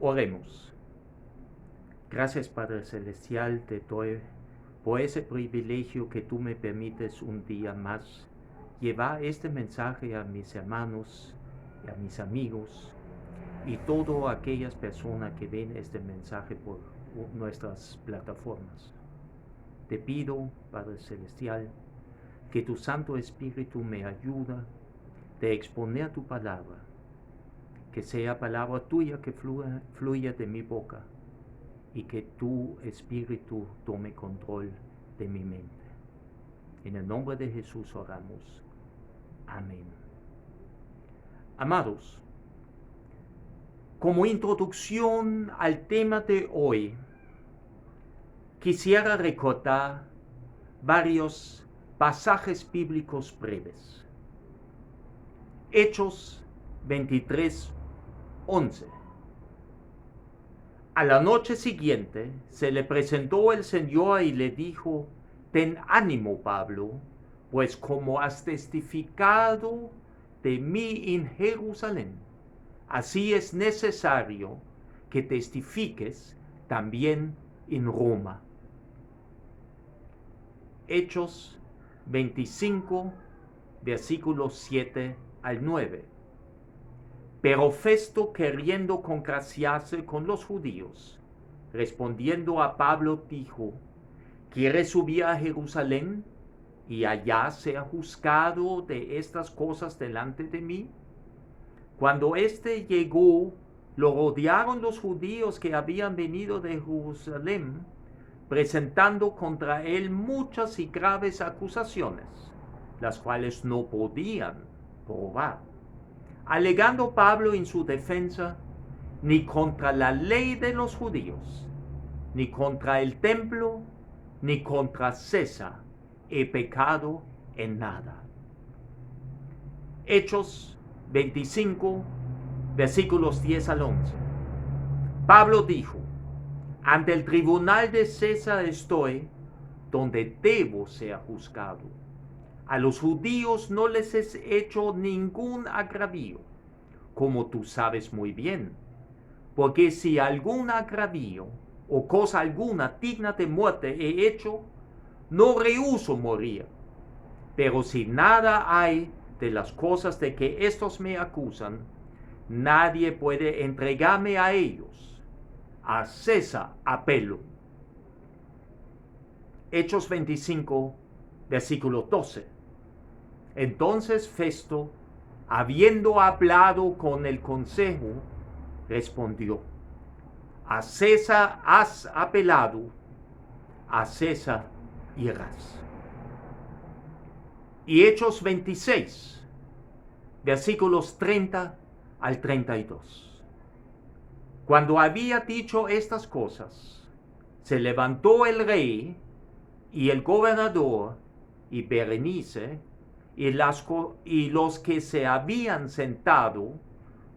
Oremos. Gracias, Padre Celestial, te doy por ese privilegio que tú me permites un día más llevar este mensaje a mis hermanos y a mis amigos y todas aquellas personas que ven este mensaje por nuestras plataformas. Te pido, Padre Celestial, que tu Santo Espíritu me ayude a exponer tu palabra, que sea palabra tuya que fluya de mi boca y que tu Espíritu tome control de mi mente. En el nombre de Jesús oramos. Amén. Amados, Como introducción al tema de hoy, quisiera recordar varios pasajes bíblicos breves. Hechos 23:11. A la noche siguiente se le presentó el Señor y le dijo: ten ánimo, Pablo, pues como has testificado de mí en Jerusalén, así es necesario que testifiques también en Roma. Hechos 25, versículos 7 al 9. Pero Festo, queriendo congraciarse con los judíos, respondiendo a Pablo, dijo: ¿quieres subir a Jerusalén y allá ser juzgado de estas cosas delante de mí? Cuando éste llegó, lo rodearon los judíos que habían venido de Jerusalén, presentando contra él muchas y graves acusaciones, las cuales no podían probar. Alegando Pablo en su defensa: ni contra la ley de los judíos, ni contra el templo, ni contra César he pecado en nada. Hechos 25, versículos 10 al 11. Pablo dijo: ante el tribunal de César estoy, donde debo ser juzgado. A los judíos no les he hecho ningún agravio, como tú sabes muy bien, porque si algún agravio o cosa alguna digna de muerte he hecho, no rehúso morir. Pero si nada hay de las cosas de que estos me acusan, nadie puede entregarme a ellos. A César apelo. Hechos 25, versículo 12. Entonces Festo, habiendo hablado con el consejo, respondió: a César has apelado, a César irás. Y Hechos 26, versículos 30 al 32. Cuando había dicho estas cosas, se levantó el rey y el gobernador y Berenice y los que se habían sentado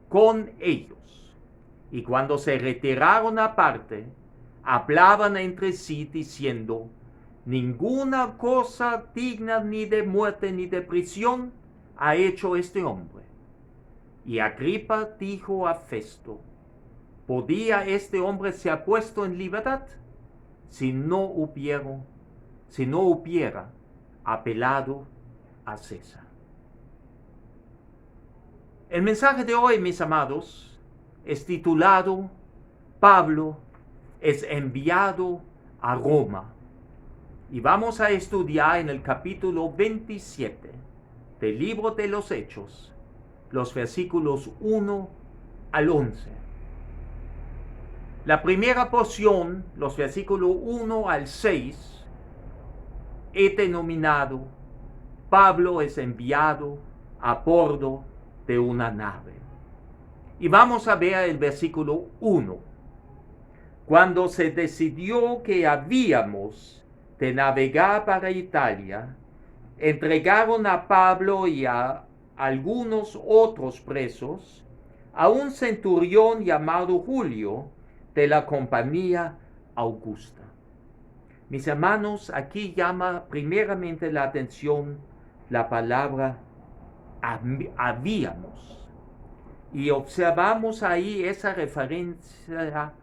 con ellos. Y cuando se retiraron aparte, hablaban entre sí diciendo: ninguna cosa digna ni de muerte ni de prisión ha hecho este hombre. Y Agripa dijo a Festo: ¿podía este hombre ser puesto en libertad si no hubiera apelado a César? El mensaje de hoy, mis amados, es titulado: Pablo es enviado a Roma. Y vamos a estudiar en el capítulo 27 del libro de los Hechos, los versículos 1 al 11. La primera porción, los versículos 1 al 6, he denominado: Pablo es enviado a bordo de una nave. Y vamos a ver el versículo 1. Cuando se decidió que habíamos de navegar para Italia, entregaron a Pablo y a algunos otros presos a un centurión llamado Julio, de la compañía Augusta. Mis hermanos, aquí llama primeramente la atención la palabra habíamos. Y observamos ahí esa referencia,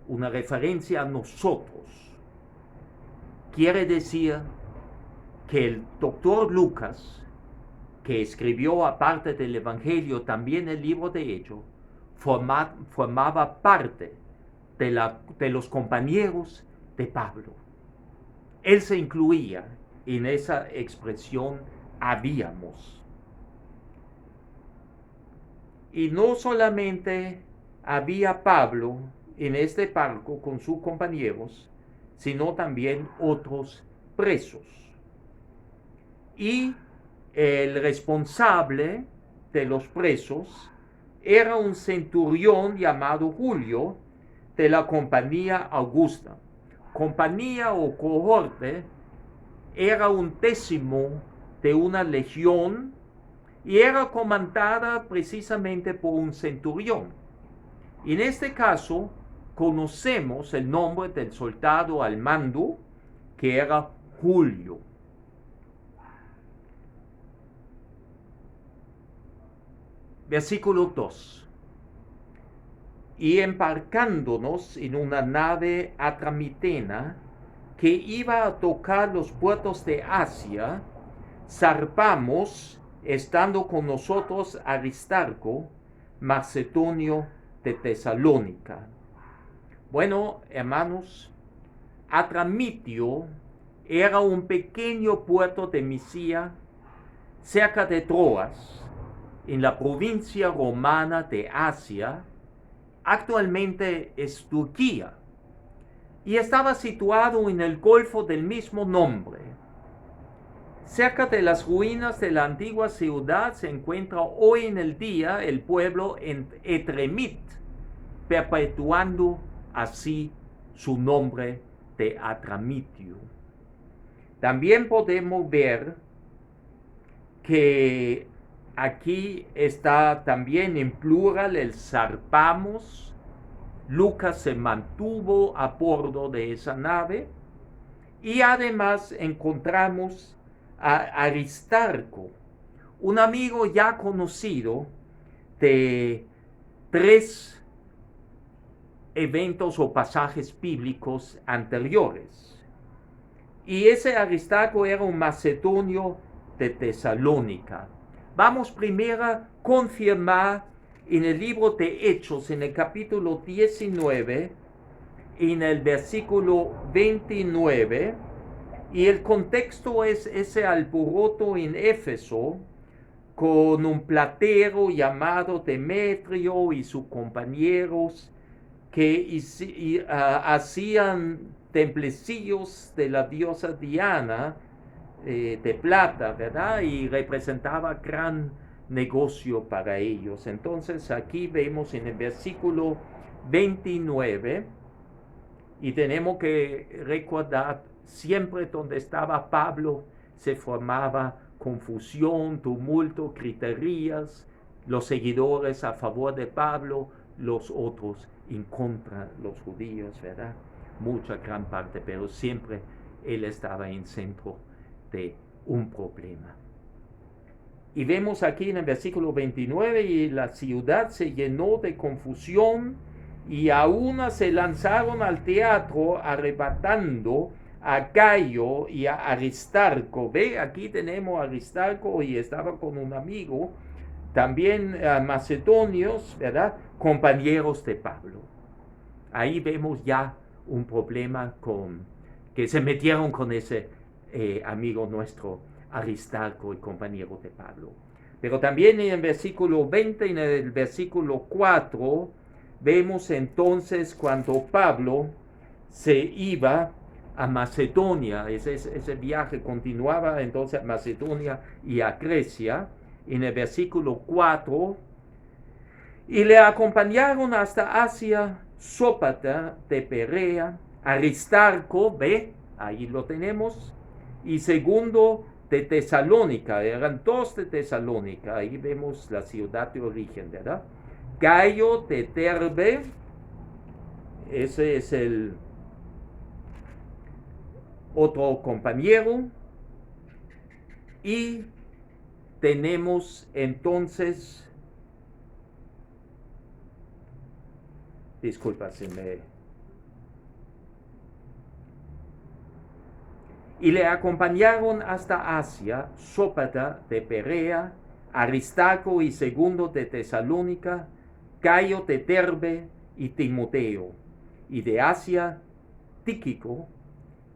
una referencia a nosotros. Quiere decir que el doctor Lucas, que escribió aparte del Evangelio también el libro de Hechos, formaba parte de los compañeros de Pablo. Él se incluía en esa expresión habíamos. Y no solamente había Pablo en este barco con sus compañeros, sino también otros presos. Y el responsable de los presos era un centurión llamado Julio de la compañía Augusta. Compañía o cohorte era un décimo de una legión y era comandada precisamente por un centurión. En este caso, conocemos el nombre del soldado al mando, que era Julio. Versículo 2. Y embarcándonos en una nave atramitena que iba a tocar los puertos de Asia, zarpamos, estando con nosotros Aristarco, macedonio de Tesalónica. Bueno, hermanos, Atramitio era un pequeño puerto de Misia cerca de Troas, en la provincia romana de Asia. Actualmente es Turquía, y estaba situado en el golfo del mismo nombre. Cerca de las ruinas de la antigua ciudad se encuentra hoy en el día el pueblo Edremit, perpetuando así su nombre de Atramitio. También podemos ver que aquí está también en plural el zarpamos. Lucas se mantuvo a bordo de esa nave, y además encontramos a Aristarco, un amigo ya conocido de 3 eventos o pasajes bíblicos anteriores. Y ese Aristarco era un macedonio de Tesalónica. Vamos primero a confirmar en el libro de Hechos, en el capítulo 19, en el versículo 29, y el contexto es ese alboroto en Éfeso, con un platero llamado Demetrio y sus compañeros, que hacían templecillos de la diosa Diana de plata, ¿verdad? Y representaba gran negocio para ellos. Entonces aquí vemos en el versículo 29, y tenemos que recordar, siempre donde estaba Pablo se formaba confusión, tumulto, griterías, los seguidores a favor de Pablo, los otros en contra, los judíos, ¿verdad? Mucha gran parte, pero siempre él estaba en centro de un problema. Y vemos aquí en el versículo 29, y la ciudad se llenó de confusión, y a una se lanzaron al teatro arrebatando a Gayo y a Aristarco. Ve, aquí tenemos a Aristarco y estaba con un amigo, también macedonios, ¿verdad? Compañeros de Pablo. Ahí vemos ya un problema que se metieron con ese amigo nuestro, Aristarco y compañero de Pablo. Pero también en el versículo 20 y en el versículo 4 vemos entonces cuando Pablo se iba a Macedonia. Ese viaje continuaba entonces a Macedonia y a Grecia. En el versículo 4, y le acompañaron hasta Asia Sópater de Perea, Aristarco, ve, ahí lo tenemos, y Segundo de Tesalónica. Eran 2 de Tesalónica, ahí vemos la ciudad de origen, ¿verdad? Gayo de Derbe, ese es el otro compañero. Y tenemos entonces, disculpa si y le acompañaron hasta Asia Sópater de Perea, Aristarco y Segundo de Tesalónica, Gayo de Derbe y Timoteo, y de Asia Tíquico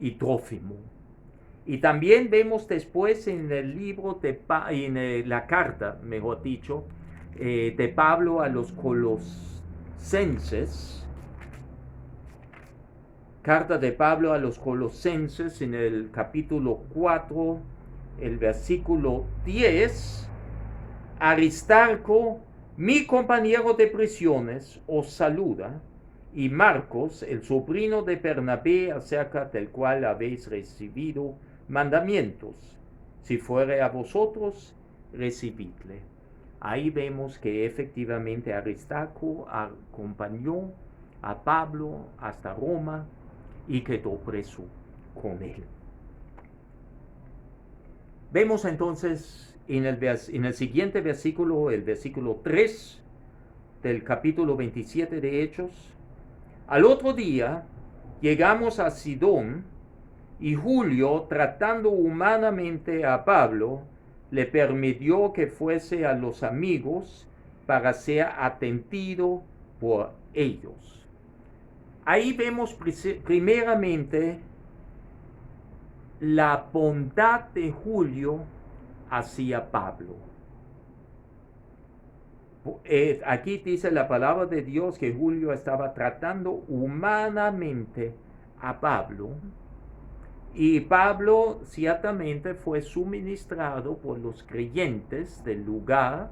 y Trófimo. Y también vemos después en el libro en la carta, mejor dicho, de Pablo a los Colosenses, carta de Pablo a los Colosenses en el capítulo 4, el versículo 10, Aristarco Mi compañero de prisiones os saluda, y Marcos, el sobrino de Bernabé, acerca del cual habéis recibido mandamientos. Si fuere a vosotros, recibidle. Ahí vemos que efectivamente Aristarco acompañó a Pablo hasta Roma y quedó preso con él. Vemos entonces en el siguiente versículo, el versículo 3 del capítulo 27 de Hechos. Al otro día llegamos a Sidón y Julio, tratando humanamente a Pablo, le permitió que fuese a los amigos para ser atendido por ellos. Ahí vemos primeramente la bondad de Julio hacia Pablo. Aquí dice la palabra de Dios que Julio estaba tratando humanamente a Pablo, y Pablo ciertamente fue suministrado por los creyentes del lugar,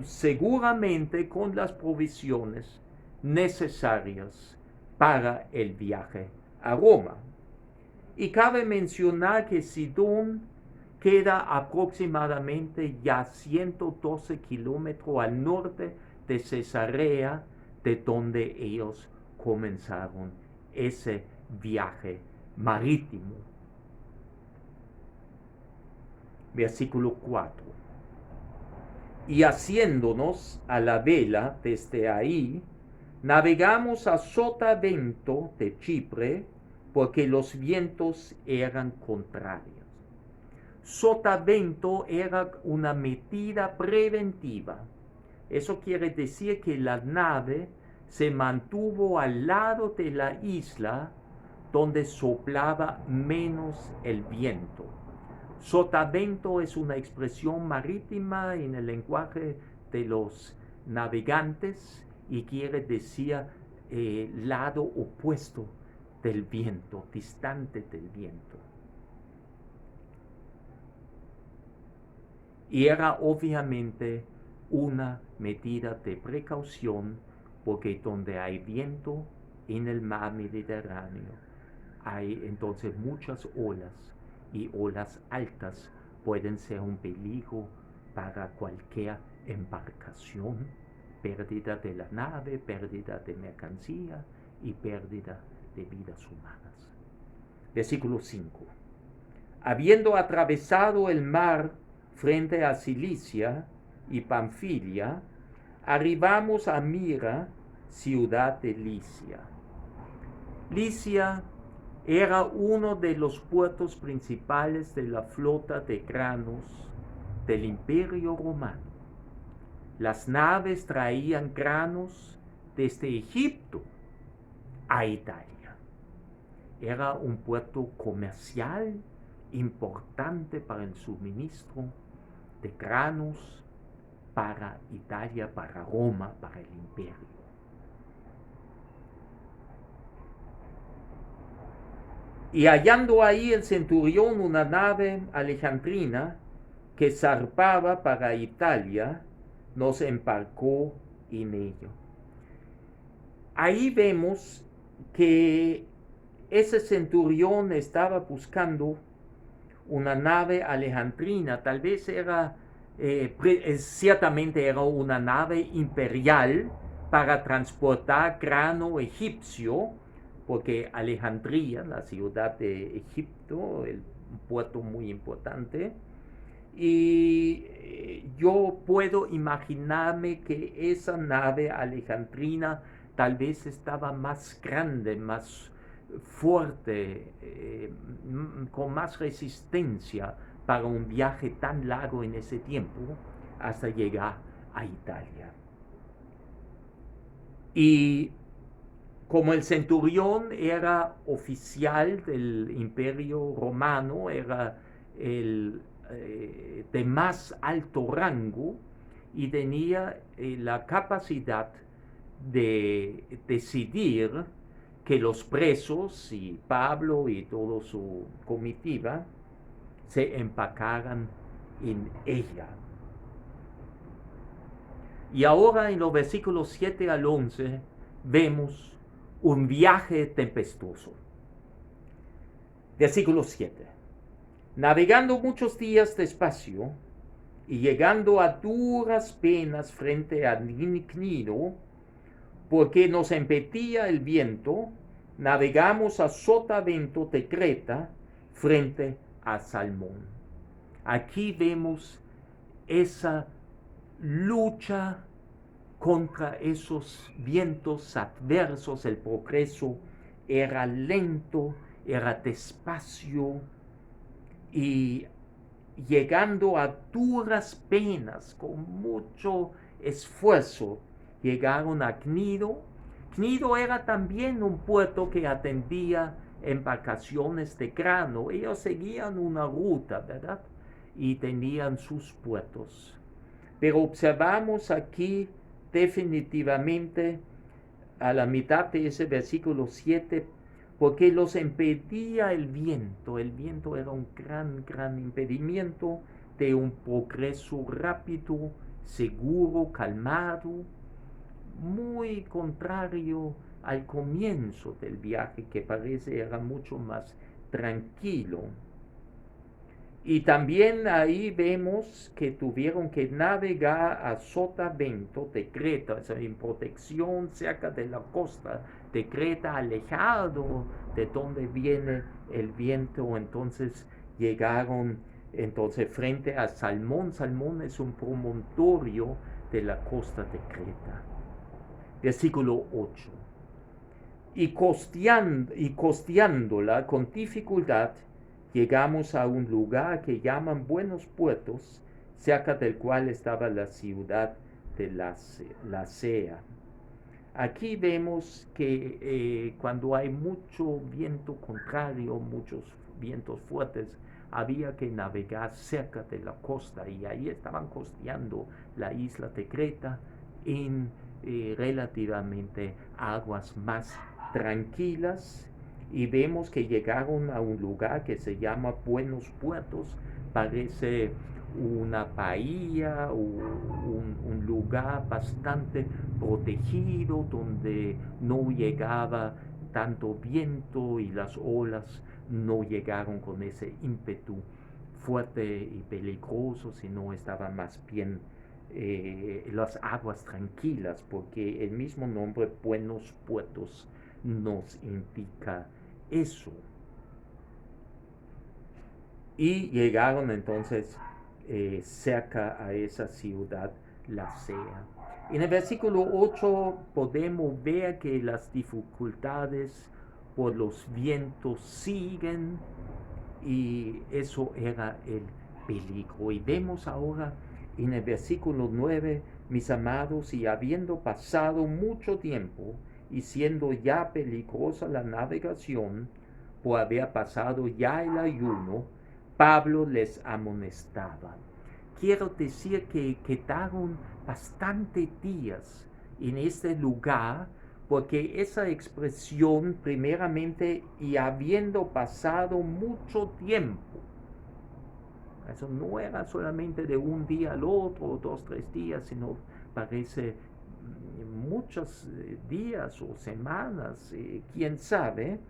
seguramente con las provisiones necesarias para el viaje a Roma. Y cabe mencionar que Sidón queda aproximadamente ya 112 kilómetros al norte de Cesarea, de donde ellos comenzaron ese viaje marítimo. Versículo 4. Y haciéndonos a la vela desde ahí, navegamos a Sotavento de Chipre, porque los vientos eran contrarios. Sotavento era una medida preventiva. Eso quiere decir que la nave se mantuvo al lado de la isla donde soplaba menos el viento. Sotavento es una expresión marítima en el lenguaje de los navegantes y quiere decir lado opuesto del viento, distante del viento. Y era obviamente una medida de precaución, porque donde hay viento en el mar Mediterráneo, hay entonces muchas olas, y olas altas pueden ser un peligro para cualquier embarcación, pérdida de la nave, pérdida de mercancía y pérdida de vidas humanas. Versículo 5. Habiendo atravesado el mar frente a Cilicia y Panfilia, arribamos a Mira, ciudad de Licia. Licia era uno de los puertos principales de la flota de granos del Imperio Romano. Las naves traían granos desde Egipto a Italia. Era un puerto comercial importante para el suministro de granos para Italia, para Roma, para el imperio. Y hallando ahí el centurión una nave alejandrina que zarpaba para Italia, nos embarcó en ello. Ahí vemos que ese centurión estaba buscando una nave alejandrina. Tal vez era, ciertamente era una nave imperial para transportar grano egipcio, porque Alejandría, la ciudad de Egipto, un puerto muy importante, y yo puedo imaginarme que esa nave alejandrina tal vez estaba más grande, más fuerte, con más resistencia para un viaje tan largo en ese tiempo hasta llegar a Italia. Y como el centurión era oficial del Imperio Romano, era el de más alto rango, y tenía la capacidad de decidir que los presos y Pablo y toda su comitiva se empacaran en ella. Y ahora en los versículos 7 al 11 vemos un viaje tempestuoso. Versículo 7. Navegando muchos días despacio y llegando a duras penas frente a Cnido, porque nos impedía el viento, navegamos a Sotavento de Creta frente a Salmón. Aquí vemos esa lucha contra esos vientos adversos. El progreso era lento, era despacio, y llegando a duras penas, con mucho esfuerzo, llegaron a Cnido. Cnido era también un puerto que atendía embarcaciones de grano. Ellos seguían una ruta, ¿verdad? Y tenían sus puertos. Pero observamos aquí definitivamente a la mitad de ese versículo 7, porque los impedía el viento. El viento era un gran impedimento de un progreso rápido, seguro, calmado, muy contrario al comienzo del viaje, que parece era mucho más tranquilo. Y también ahí vemos que tuvieron que navegar a Sotavento de Creta, o sea, en protección cerca de la costa de Creta, alejado de donde viene el viento. Entonces llegaron frente a Salmón. Salmón es un promontorio de la costa de Creta. Versículo 8. Y costeándola con dificultad, llegamos a un lugar que llaman Buenos Puertos, cerca del cual estaba la ciudad de Lasea. Aquí vemos que cuando hay mucho viento contrario, muchos vientos fuertes, había que navegar cerca de la costa, y ahí estaban costeando la isla de Creta en relativamente aguas más tranquilas. Y vemos que llegaron a un lugar que se llama Buenos Puertos. Parece una bahía o un lugar bastante protegido, donde no llegaba tanto viento y las olas no llegaron con ese ímpetu fuerte y peligroso, sino estaban más bien las aguas tranquilas, porque el mismo nombre Buenos Puertos nos indica eso. Y llegaron entonces cerca a esa ciudad Lasea. En el versículo 8 podemos ver que las dificultades por los vientos siguen, y eso era el peligro. Y vemos ahora en el versículo 9, mis amados, y habiendo pasado mucho tiempo y siendo ya peligrosa la navegación, por haber pasado ya el ayuno, Pablo les amonestaba. Quiero decir que quedaron bastante días en este lugar, porque esa expresión, primeramente, y habiendo pasado mucho tiempo, eso no era solamente de un día al otro, 2, 3 días, sino parece muchos días o semanas, quién sabe.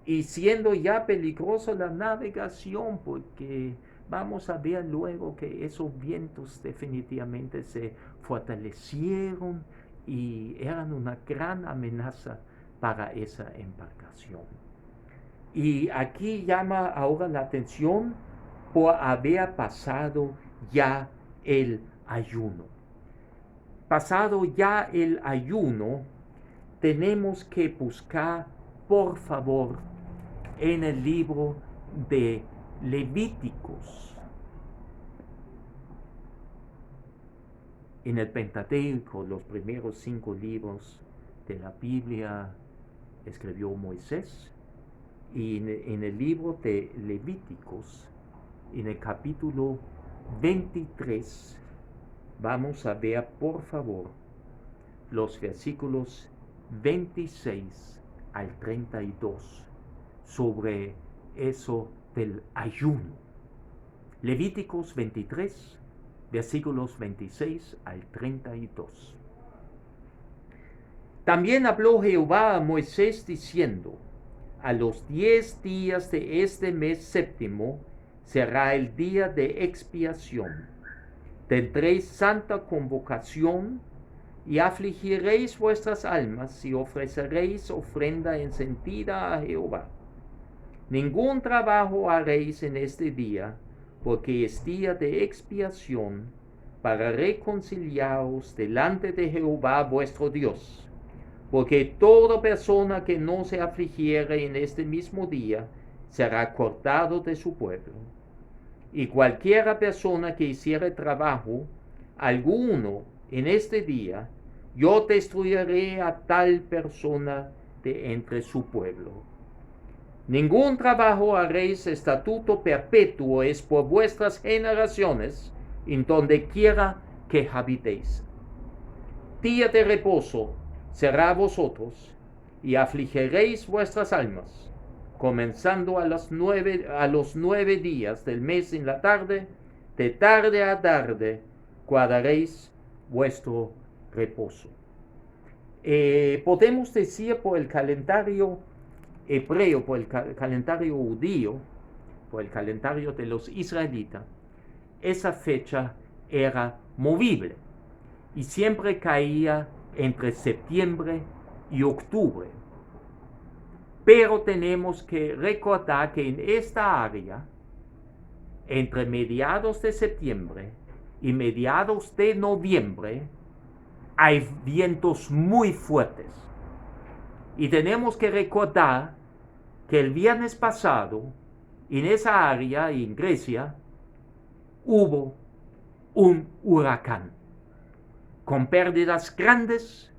Y siendo ya peligrosa la navegación, porque vamos a ver luego que esos vientos definitivamente se fortalecieron y eran una gran amenaza para esa embarcación. Y aquí llama ahora la atención por haber pasado ya el ayuno. Pasado ya el ayuno, tenemos que buscar, por favor, en el libro de Levíticos. En el Pentateuco, los primeros 5 libros de la Biblia, escribió Moisés. Y en el libro de Levíticos, en el capítulo 23, vamos a ver, por favor, los versículos 26 al 32 sobre eso del ayuno. Levíticos 23, versículos 26 al 32. También habló Jehová a Moisés diciendo: a los 10 días de este mes séptimo será el día de expiación. Tendréis santa convocación y afligiréis vuestras almas y ofreceréis ofrenda encendida a Jehová. Ningún trabajo haréis en este día, porque es día de expiación, para reconciliaros delante de Jehová vuestro Dios. Porque toda persona que no se afligiere en este mismo día será cortado de su pueblo. Y cualquiera persona que hiciere trabajo alguno en este día, yo destruiré a tal persona de entre su pueblo. Ningún trabajo haréis, estatuto perpetuo es por vuestras generaciones, en donde quiera que habitéis. Día de reposo será a vosotros, y afligiréis vuestras almas, comenzando a los 9 días del mes en la tarde, de tarde a tarde, guardaréis vuestro reposo. Podemos decir por el calendario hebreo, por el calendario judío, por el calendario de los israelitas, esa fecha era movible y siempre caía entre septiembre y octubre. Pero tenemos que recordar que en esta área, entre mediados de septiembre y mediados de noviembre, hay vientos muy fuertes. Y tenemos que recordar que el viernes pasado, en esa área, en Grecia, hubo un huracán con pérdidas grandes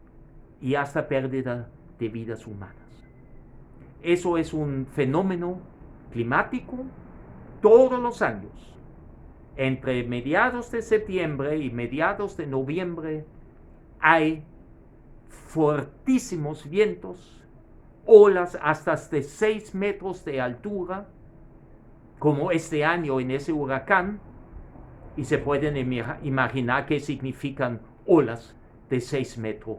y hasta pérdida de vidas humanas. Eso es un fenómeno climático todos los años. Entre mediados de septiembre y mediados de noviembre hay fortísimos vientos, olas hasta de 6 metros de altura, como este año en ese huracán, y se pueden imaginar qué significan olas de 6 metros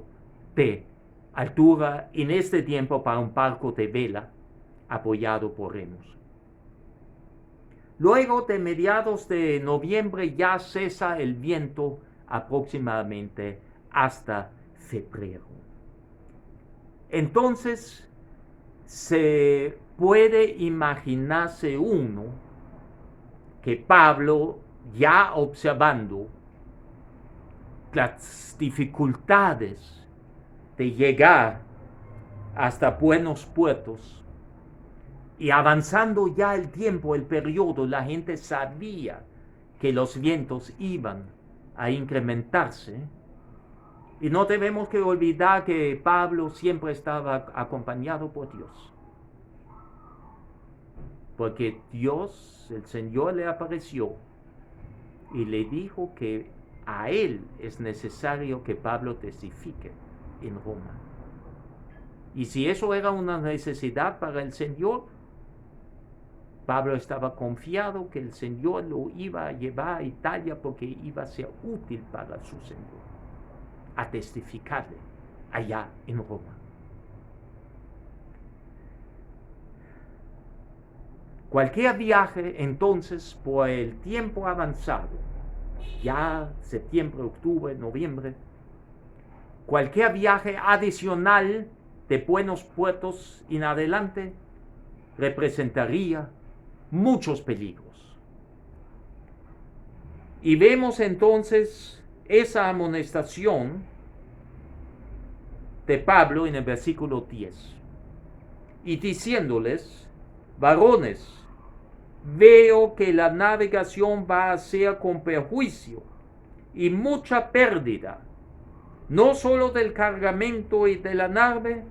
de altura en este tiempo para un barco de vela apoyado por remos. Luego de mediados de noviembre ya cesa el viento aproximadamente hasta febrero. Entonces se puede imaginarse uno que Pablo, ya observando las dificultades de llegar hasta buenos puertos y avanzando ya el tiempo, el periodo, la gente sabía que los vientos iban a incrementarse. Y no debemos que olvidar que Pablo siempre estaba acompañado por Dios. Porque Dios, el Señor, le apareció y le dijo que a él es necesario que Pablo testifique en Roma. Y si eso era una necesidad para el Señor, Pablo estaba confiado que el Señor lo iba a llevar a Italia porque iba a ser útil para su Señor, a testificarle allá en Roma. Cualquier viaje entonces por el tiempo avanzado, ya septiembre, octubre, noviembre, cualquier viaje adicional de buenos puertos en adelante representaría muchos peligros. Y vemos entonces esa amonestación de Pablo en el versículo 10. Y diciéndoles: varones, veo que la navegación va a ser con perjuicio y mucha pérdida, no solo del cargamento y de la nave,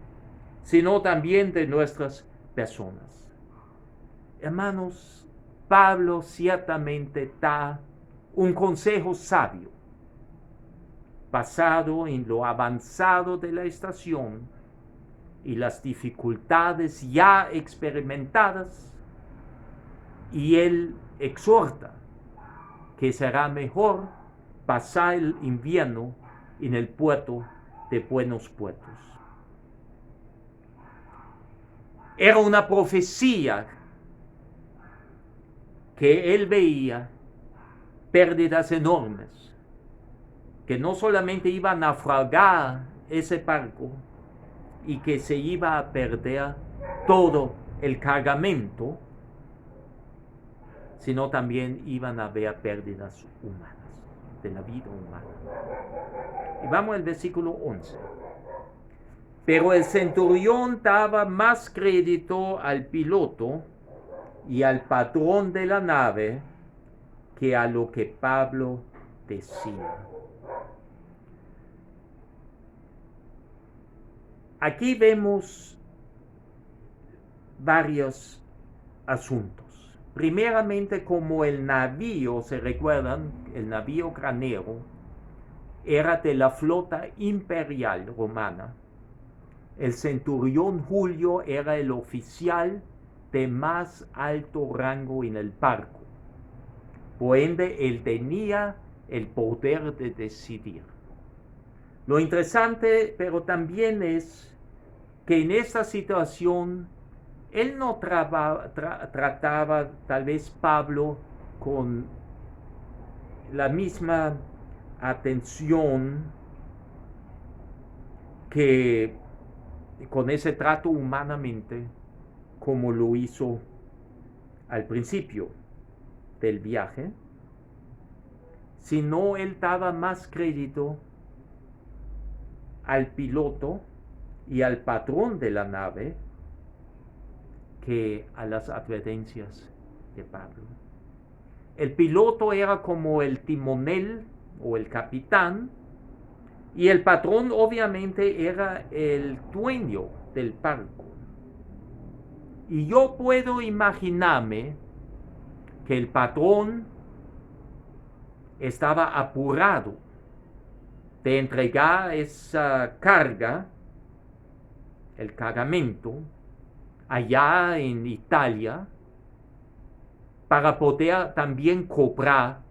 sino también de nuestras personas. Hermanos, Pablo ciertamente da un consejo sabio, basado en lo avanzado de la estación y las dificultades ya experimentadas, y él exhorta que será mejor pasar el invierno en el puerto de Buenos Puertos. Era una profecía que él veía pérdidas enormes, que no solamente iba a naufragar ese barco y que se iba a perder todo el cargamento, sino también iban a haber pérdidas humanas, de la vida humana. Y vamos al versículo 11. Pero el centurión daba más crédito al piloto y al patrón de la nave que a lo que Pablo decía. Aquí vemos varios asuntos. Primeramente, como el navío, ¿se recuerdan? El navío granero era de la flota imperial romana. El centurión Julio era el oficial de más alto rango en el barco. Por ende, él tenía el poder de decidir. Lo interesante, pero también es que en esta situación él no trataba tal vez Pablo con la misma atención que con ese trato humanamente como lo hizo al principio del viaje, sino él daba más crédito al piloto y al patrón de la nave que a las advertencias de Pablo. El piloto era como el timonel o el capitán, y el patrón obviamente era el dueño del barco. Y yo puedo imaginarme que el patrón estaba apurado de entregar esa carga, el cargamento, allá en Italia, para poder también cobrar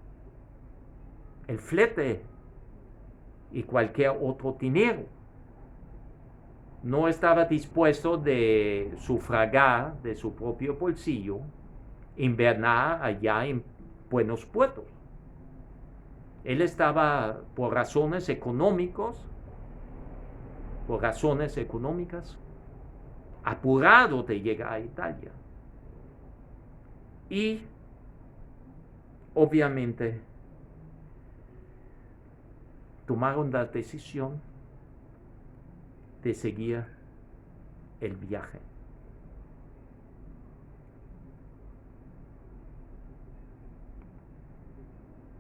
el flete y cualquier otro dinero. No estaba dispuesto de sufragar de su propio bolsillo invernar allá en Buenos Puertos. Él estaba por razones económicas, apurado de llegar a Italia. Y obviamente tomaron la decisión de seguir el viaje.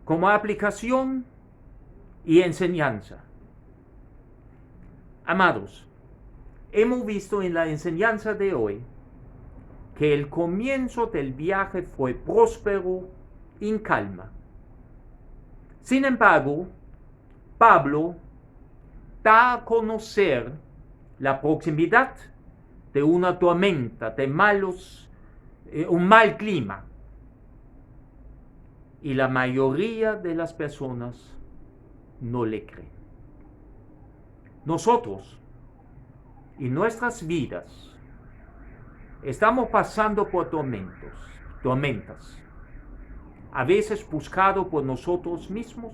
Como aplicación y enseñanza. Amados, hemos visto en la enseñanza de hoy que el comienzo del viaje fue próspero en calma. Sin embargo, Pablo da a conocer la proximidad de una tormenta, de un mal clima. Y la mayoría de las personas no le creen. Nosotros, en nuestras vidas, estamos pasando por tormentas, a veces buscados por nosotros mismos,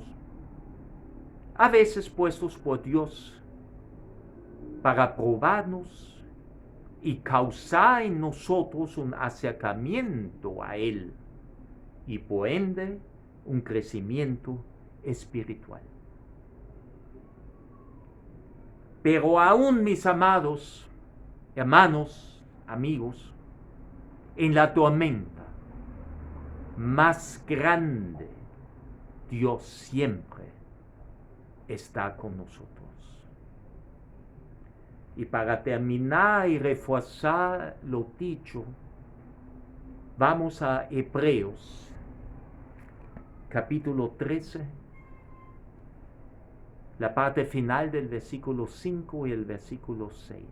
a veces puestos por Dios para probarnos y causar en nosotros un acercamiento a Él y por ende un crecimiento espiritual. Pero aún, mis amados, hermanos, amigos, en la tormenta más grande, Dios siempre está con nosotros. Y para terminar y reforzar lo dicho, vamos a Hebreos, capítulo 13, la parte final del versículo 5 y el versículo 6,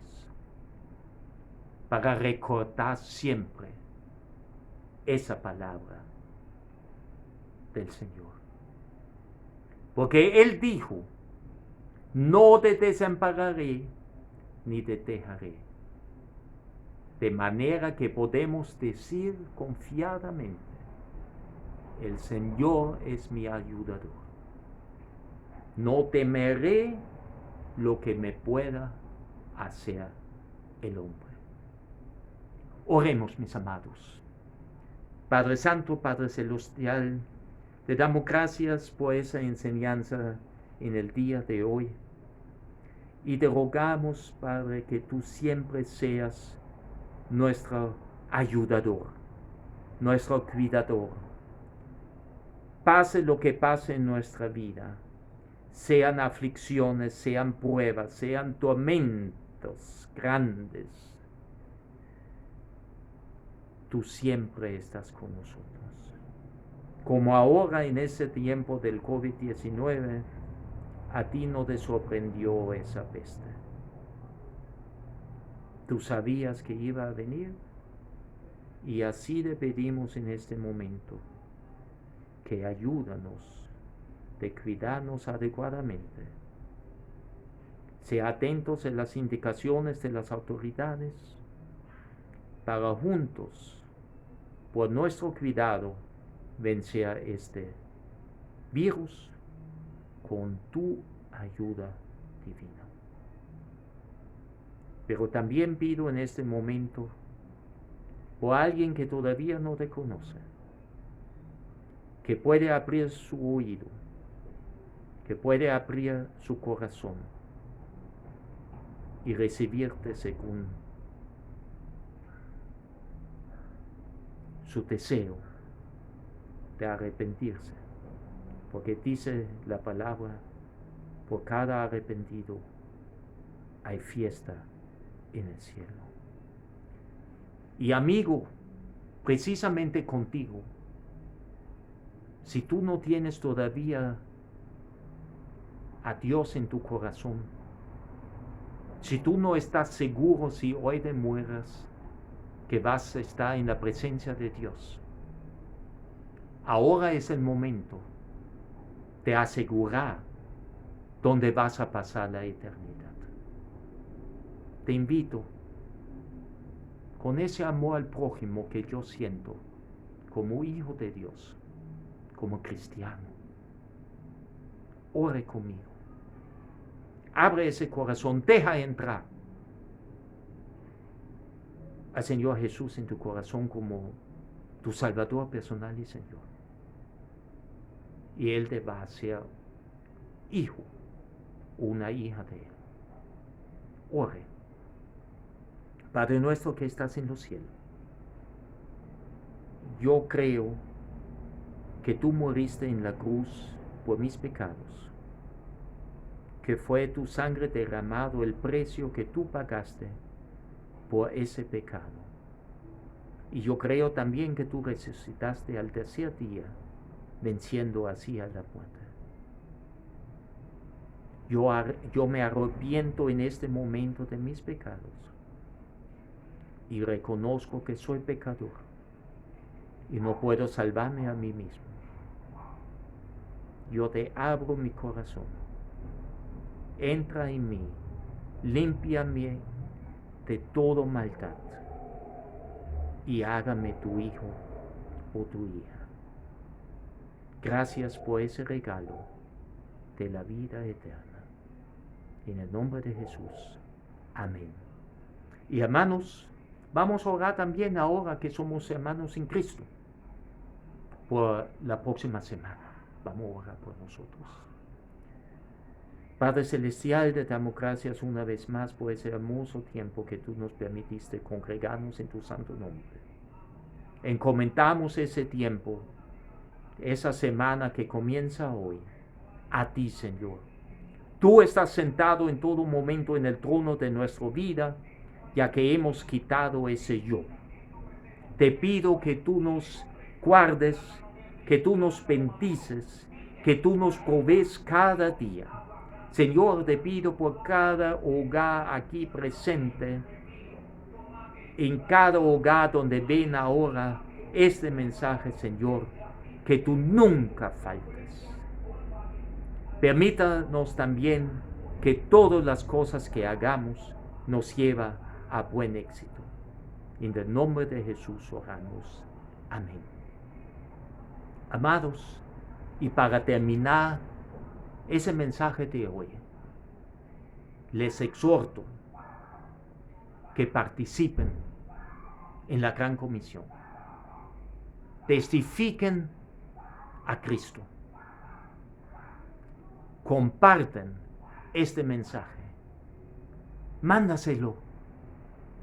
para recordar siempre esa palabra del Señor. Porque Él dijo, no te desampararé ni te dejaré. De manera que podemos decir confiadamente, el Señor es mi ayudador. No temeré lo que me pueda hacer el hombre. Oremos, mis amados. Padre Santo, Padre Celestial, te damos gracias por esa enseñanza en el día de hoy. Y te rogamos, Padre, que tú siempre seas nuestro ayudador, nuestro cuidador. Pase lo que pase en nuestra vida, sean aflicciones, sean pruebas, sean tormentos grandes, tú siempre estás con nosotros. Como ahora en ese tiempo del COVID-19, a ti no te sorprendió esa peste. Tú sabías que iba a venir y así le pedimos en este momento que ayúdanos de cuidarnos adecuadamente. Sea atentos a las indicaciones de las autoridades para juntos, por nuestro cuidado, vencer este virus con tu ayuda divina. Pero también pido en este momento por alguien que todavía no te conoce, que puede abrir su oído, que puede abrir su corazón y recibirte según su deseo de arrepentirse, porque dice la palabra, por cada arrepentido hay fiesta en el cielo. Y amigo, precisamente contigo, si tú no tienes todavía a Dios en tu corazón, si tú no estás seguro si hoy te mueras, que vas a estar en la presencia de Dios, ahora es el momento de asegurar dónde vas a pasar la eternidad. Te invito, con ese amor al prójimo que yo siento como hijo de Dios, como cristiano, ore conmigo. Abre ese corazón, deja entrar al Señor Jesús en tu corazón como tu Salvador personal y Señor. Y Él te va a hacer hijo, una hija de Él. Ore. Padre nuestro que estás en los cielos, yo creo que tú moriste en la cruz por mis pecados, que fue tu sangre derramado el precio que tú pagaste por ese pecado. Y yo creo también que tú resucitaste al tercer día, venciendo así a la muerte. Yo me arrepiento en este momento de mis pecados y reconozco que soy pecador y no puedo salvarme a mí mismo. Yo te abro mi corazón, entra en mí, límpiame de todo maldad y hágame tu hijo o tu hija. Gracias por ese regalo de la vida eterna. En el nombre de Jesús. Amén. Y hermanos, vamos a orar también ahora que somos hermanos en Cristo por la próxima semana. Vamos a orar por nosotros. Padre Celestial, te damos gracias una vez más por ese hermoso tiempo que tú nos permitiste congregarnos en tu santo nombre. Encomendamos ese tiempo, esa semana que comienza hoy, a ti, Señor. Tú estás sentado en todo momento en el trono de nuestra vida, ya que hemos quitado ese yo. Te pido que tú nos guardes, que tú nos bendices, que tú nos provees cada día. Señor, te pido por cada hogar aquí presente, en cada hogar donde ven ahora este mensaje, Señor, que tú nunca faltes. Permítanos también que todas las cosas que hagamos nos lleva a buen éxito. En el nombre de Jesús oramos. Amén. Amados, y para terminar ese mensaje de hoy, les exhorto que participen en la gran comisión. Testifiquen a Cristo. Compartan este mensaje. Mándaselo.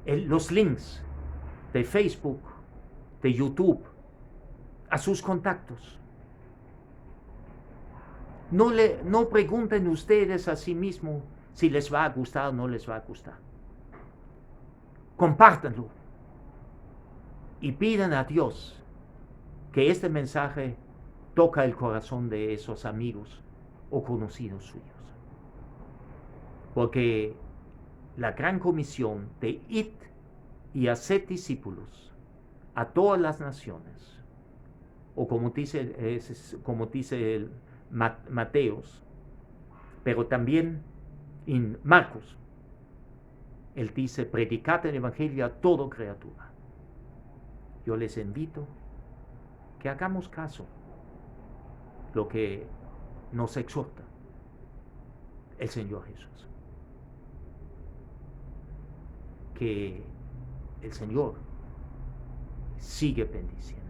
Los links de Facebook, de YouTube, a sus contactos. No pregunten ustedes a sí mismos si les va a gustar o no les va a gustar. Compártanlo y pidan a Dios que este mensaje toca el corazón de esos amigos o conocidos suyos. Porque la gran comisión de id y hacer discípulos a todas las naciones, o como dice el Mateos, pero también en Marcos, él dice, predicad el evangelio a toda criatura. Yo les invito que hagamos caso lo que nos exhorta el Señor Jesús. Que el Señor sigue bendiciendo.